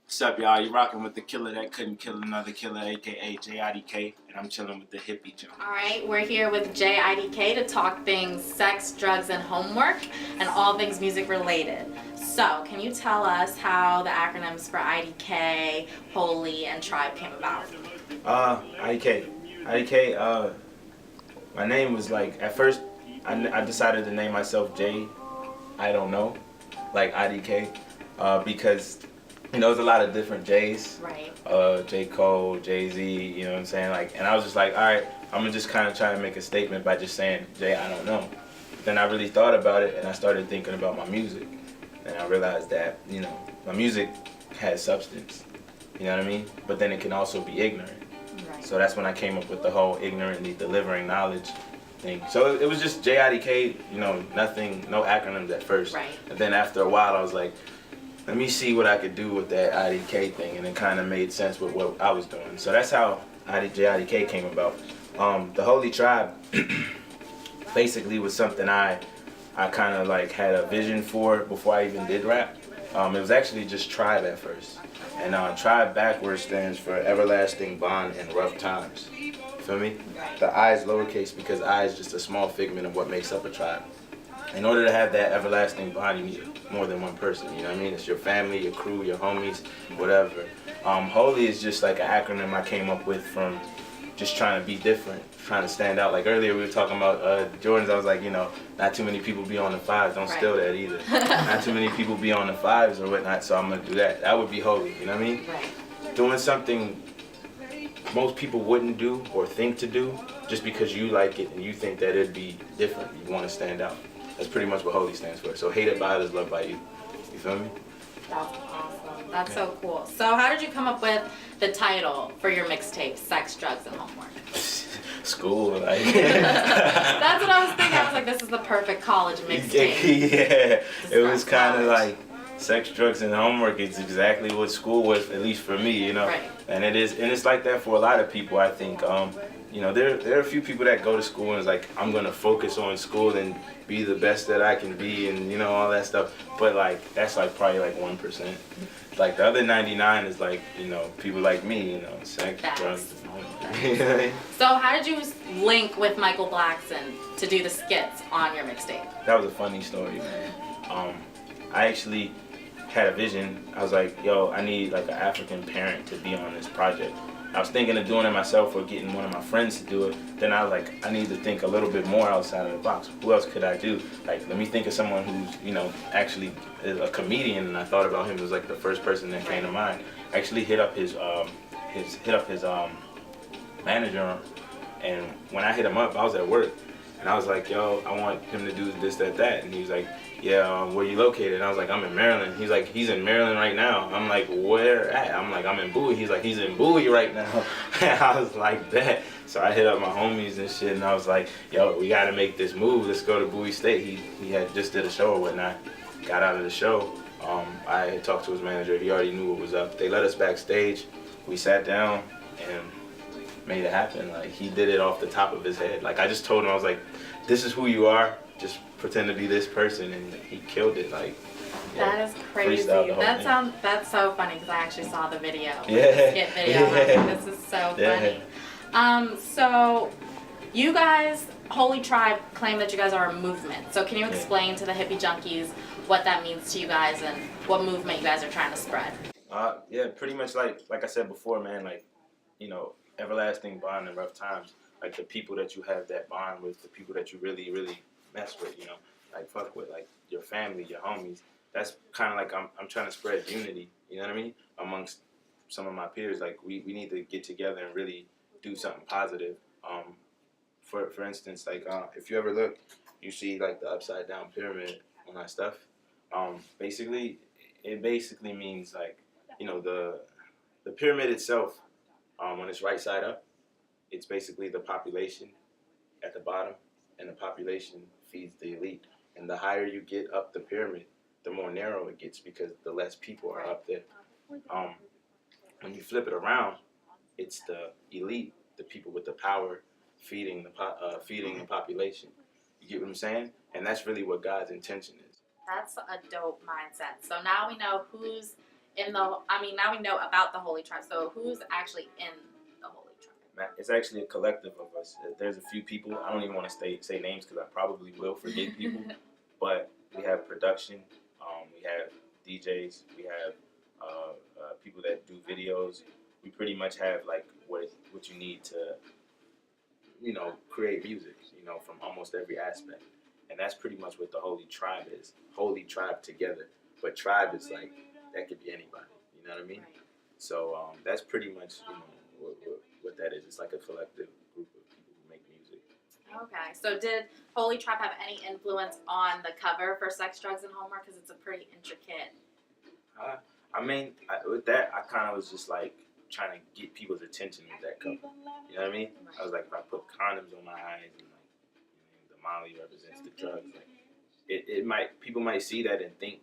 What's up, y'all? You rocking with the killer that couldn't kill another killer, aka JayIDK, and I'm chilling with the Hippie Junkie. Alright, we're here with JayIDK to talk things sex, drugs, and homework, and all things music related. So, can you tell us how the acronyms for IDK, Holy, and Tribe came about? IDK, my name was like, at first, I decided to name myself Jay, I don't know, like IDK, because you know, there's a lot of different J's. Right. J. Cole, Jay-Z, you know what I'm saying? Like, and I was just like, all right, I'm gonna just kind of try to make a statement by just saying, Jay, I don't know. Then I really thought about it and I started thinking about my music. And I realized that, you know, my music has substance, you know what I mean? But then it can also be ignorant. Right. So that's when I came up with the whole ignorantly delivering knowledge thing. So it was just JIDK, you know, nothing, no acronyms at first. Right. And then after a while I was like, let me see what I could do with that IDK thing, and it kind of made sense with what I was doing. So that's how JIDK came about. The Holy Tribe basically was something I kind of like had a vision for before I even did rap. It was actually just Tribe at first. And Tribe backwards stands for Everlasting Bond in Rough Times. You feel me? The I is lowercase because I is just a small figment of what makes up a tribe. In order to have that everlasting bond, you need more than one person, you know what I mean? It's your family, your crew, your homies, whatever. Holy is just like an acronym I came up with from just trying to be different, trying to stand out. Like earlier we were talking about Jordans, I was like, you know, not too many people be on the fives, don't steal that either. Not too many people be on the fives or whatnot, so I'm gonna do that. That would be holy, you know what I mean? Right. Doing something most people wouldn't do or think to do just because you like it and you think that it'd be different, you wanna stand out. That's pretty much what Holy stands for. So hated by others, loved by you. You feel me? That's awesome. That's so cool. So how did you come up with the title for your mixtape, Sex, Drugs, and Homework? School, like. That's what I was thinking. I was like, this is the perfect college mixtape. Yeah, it was kind of like sex, drugs, and homework. It's exactly what school was, at least for me, you know. Right. And it is, and it's like that for a lot of people, I think. You know, there are a few people that go to school and it's like, I'm gonna focus on school and be the best that I can be, and you know, all that stuff. But like, that's like probably like 1%. Like the other 99 is like, you know, people like me, you know, sex, drugs, and homework. You know what I mean? So how did you link with Michael Blackson to do the skits on your mixtape? That was a funny story, man. I actually had a vision. I was like, yo, I need like an African parent to be on this project. I was thinking of doing it myself or getting one of my friends to do it. Then I was like, I need to think a little bit more outside of the box. Who else could I do? Like, let me think of someone who's, you know, actually is a comedian. And I thought about him as like the first person that came to mind. I actually hit up his manager, and when I hit him up, I was at work. And I was like, yo, I want him to do this, that. And he was like, yeah, where you located? And I was like, I'm in Maryland. He's like, he's in Maryland right now. I'm like, where at? I'm like, I'm in Bowie. He's like, he's in Bowie right now. And I was like, bet. So I hit up my homies and shit, and I was like, yo, we gotta make this move. Let's go to Bowie State. He had just did a show or whatnot. Got out of the show. I had talked to his manager. He already knew what was up. They let us backstage. We sat down and made it happen. Like, he did it off the top of his head. Like, I just told him, I was like, this is who you are. Just pretend to be this person, and he killed it. Like, that is crazy. That's so funny because I actually saw the video. Yeah. The skit video. And I was like, this is so funny. So you guys, Holy Tribe, claim that you guys are a movement. So can you explain to the Hippie Junkies what that means to you guys and what movement you guys are trying to spread? Yeah, pretty much like I said before, man. Like, you know, everlasting bond in rough times. Like the people that you have that bond with, the people that you really, really mess with, you know, like fuck with, like your family, your homies. That's kind of like I'm trying to spread unity, you know what I mean, amongst some of my peers. Like we need to get together and really do something positive. For instance, like if you ever look, you see like the upside down pyramid on our stuff. Basically, it basically means like, you know, the pyramid itself, when it's right side up, it's basically the population at the bottom, and the population feeds the elite. And the higher you get up the pyramid, the more narrow it gets because the less people are up there. When you flip it around, it's the elite, the people with the power, feeding the population. You get what I'm saying? And that's really what God's intention is. That's a dope mindset. So now we know who's now we know about the Holy Tribe. So who's actually in the Holy Tribe? Man, it's actually a collective of us. There's a few people. I don't even want to say names because I probably will forget people. But we have production. We have DJs. We have people that do videos. We pretty much have like what you need to, create music. From almost every aspect. And that's pretty much what the Holy Tribe is. Holy Tribe together. But tribe is like, that could be anybody. You know what I mean? Right. So that's pretty much, what that is. It's like a collective group of people who make music. Okay. So did Holy Tribe have any influence on the cover for Sex, Drugs, and Homework? Because it's a pretty intricate. With that, I kind of was just like trying to get people's attention with that cover. You know what I mean? Right. I was like, if I put condoms on my eyes and like, the Molly represents the drugs, like people might see that and think,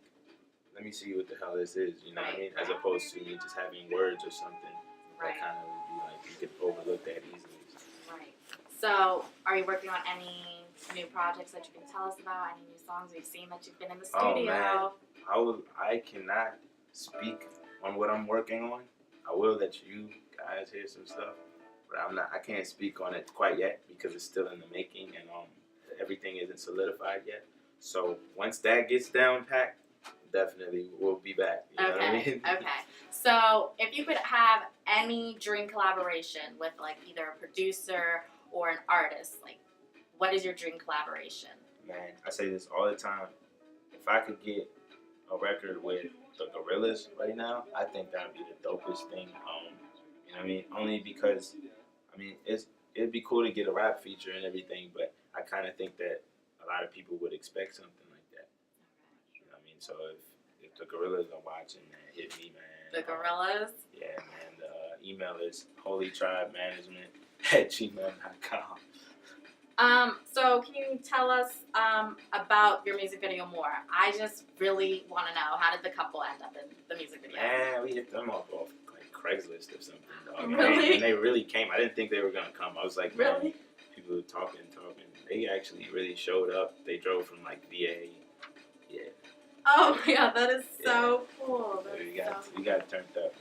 let me see what the hell this is. You know what I mean? As opposed to me just having words or something that kind of would be like you could overlook that easily. Right. So, are you working on any new projects that you can tell us about? Any new songs? We've seen that you've been in the studio. Oh man, I cannot speak on what I'm working on. I will let you guys hear some stuff, but I can't speak on it quite yet because it's still in the making and everything isn't solidified yet. So once that gets down packed, definitely we'll be back. You know what I mean? Okay. So if you could have any dream collaboration with like either a producer or an artist, like what is your dream collaboration? Man, I say this all the time. If I could get a record with the Gorillas right now, I think that would be the dopest thing. You know what I mean? Only because, it'd be cool to get a rap feature and everything, but I kind of think that a lot of people would expect something like that. You know what I mean? So if the Gorillas are watching, man, hit me, man. The Gorillas? Yeah, man. The email is holytribemanagement@gmail.com. So can you tell us about your music video more? I just really want to know, how did the couple end up in the music video? Man, we hit them up off like Craigslist or something, dog. Really? And they really came. I didn't think they were gonna come. I was like, man, Really? people were talking. They actually really showed up. They drove from like VA. Yeah. Oh yeah, that is so cool. We got turned up,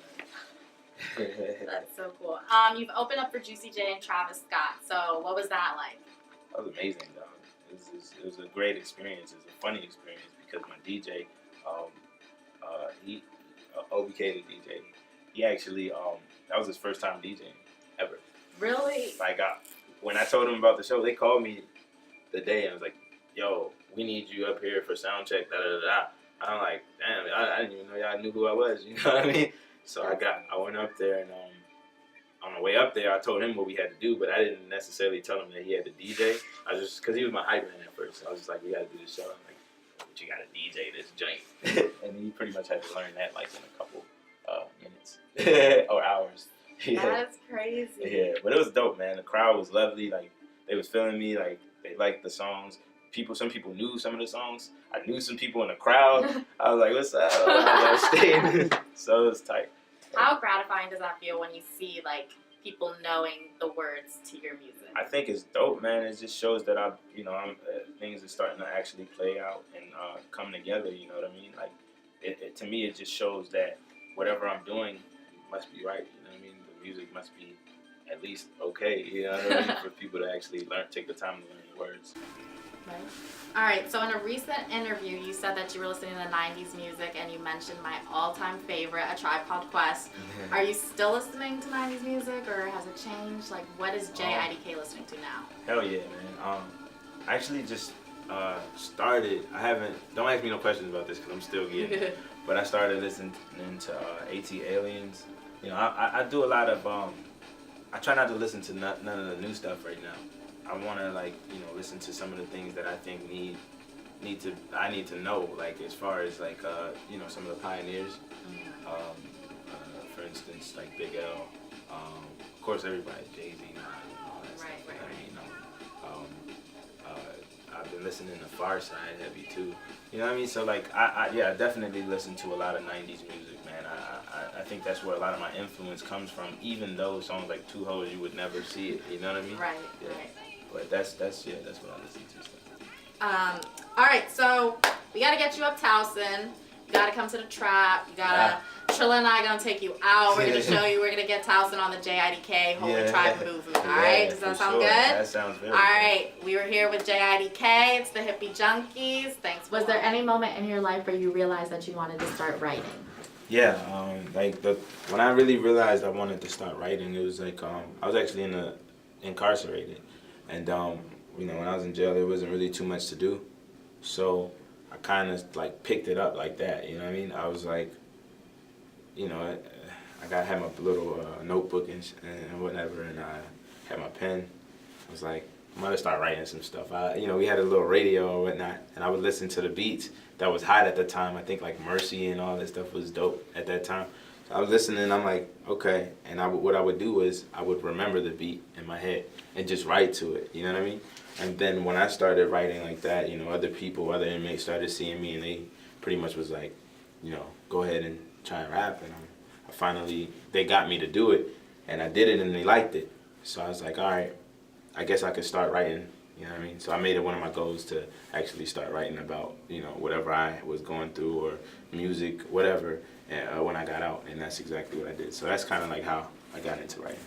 man. That's so cool. You've opened up for Juicy J and Travis Scott. So what was that like? That was amazing, dog. It was a great experience. It was a funny experience because my DJ, OBK the DJ, he actually, that was his first time DJing ever. Really? Like, when I told him about the show, they called me the day and I was like, yo, we need you up here for sound check, da-da-da-da. I'm like, damn, I didn't even know y'all knew who I was, you know what I mean? So I went up there and on the way up there, I told him what we had to do, but I didn't necessarily tell him that he had to DJ. I just, because he was my hype man at first, so I was just like, we got to do this show. I'm like, but you got to DJ this joint. And he pretty much had to learn that like in a couple minutes or hours. Yeah. That's crazy. Yeah, but it was dope, man. The crowd was lovely. Like, they was feeling me. Like, they liked the songs. Some people knew some of the songs. I knew some people in the crowd. I was like, what's up? So it was tight. How gratifying does that feel when you see, like, people knowing the words to your music? I think it's dope, man. It just shows that things are starting to actually play out and come together, you know what I mean? Like, to me, it just shows that whatever I'm doing must be right, you know what I mean? The music must be at least okay, you know what I mean? For people to actually take the time to learn the words. Right. All right, so in a recent interview, you said that you were listening to 90s music and you mentioned my all-time favorite, A Tribe Called Quest. Are you still listening to 90s music or has it changed? Like, what is JayIDK listening to now? Hell yeah, man. I actually just started, don't ask me no questions about this because I'm still getting it, but I started listening to AT Aliens. You know, I do a lot of, I try not to listen to none of the new stuff right now. I want to listen to some of the things that I think I need to know, like as far as some of the pioneers. For instance, like Big L. Of course, everybody, Jay-Z, all that stuff. Right. I've been listening to Far Side heavy too. You know what I mean? So I definitely listen to a lot of 90s music, man. I think that's where a lot of my influence comes from. Even though songs like Two Hoes, you would never see it. You know what I mean? Right. Yeah. But that's what I listen to. All right, so we gotta get you up Towson. You gotta come to the trap. You gotta Trilla and I gonna take you out. We're gonna show you. We're gonna get Towson on the JayIDK Holy Tribe movement. All right, does that sound good? That sounds very good. All right, we were here with JayIDK. It's the Hippie Junkies. Thanks. Was there any moment in your life where you realized that you wanted to start writing? Yeah, when I really realized I wanted to start writing, it was like I was actually incarcerated, and when I was in jail, there wasn't really too much to do, so I kind of like picked it up like that. You know what I mean? I was like, I had my little notebook and whatever, and I had my pen. I was like, I'm gonna start writing some stuff. We had a little radio or whatnot, and I would listen to the beats that was hot at the time. I think like Mercy and all that stuff was dope at that time. So I was listening, and I'm like, okay. And what I would do is I would remember the beat in my head and just write to it. You know what I mean? And then when I started writing like that, other inmates started seeing me, and they pretty much was like, go ahead and try and rap. And they got me to do it, and I did it, and they liked it. So I was like, all right, I guess I could start writing, you know what I mean? So I made it one of my goals to actually start writing about, whatever I was going through or music, whatever, when I got out, and that's exactly what I did. So that's kind of like how I got into writing.